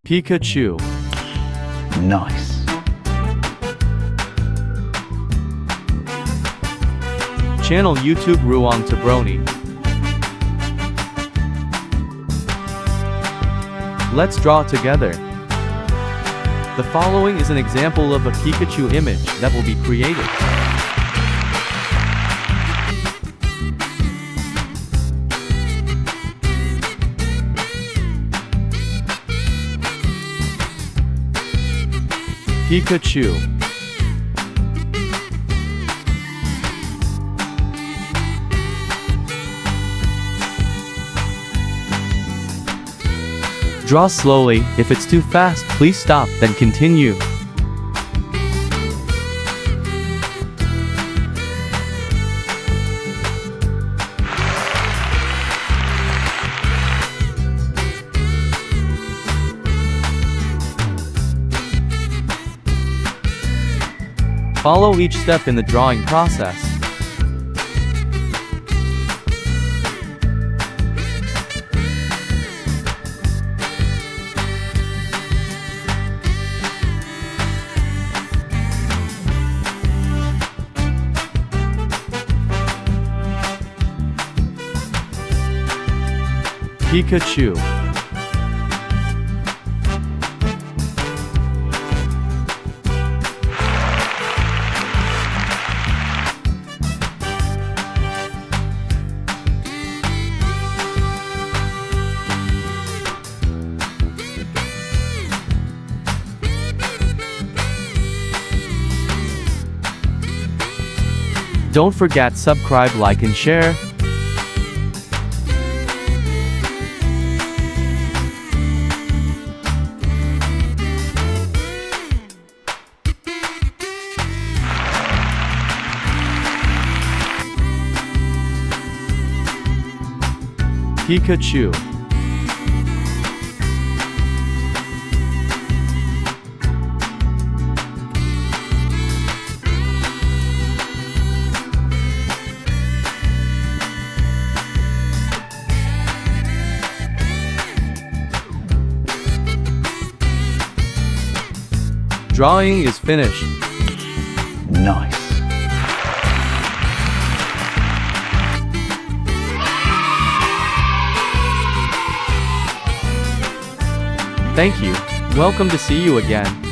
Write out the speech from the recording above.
Pikachu. Nice. Channel YouTube Ruang Tabroni. Let's draw together. The following is an example of a Pikachu image that will be created. Pikachu. Draw slowly. If it's too fast, please stop, then continue. Follow each step in the drawing process. Pikachu. Don't forget subscribe, like and share. Pikachu. Drawing is finished. Nice. Thank you. Welcome to see you again.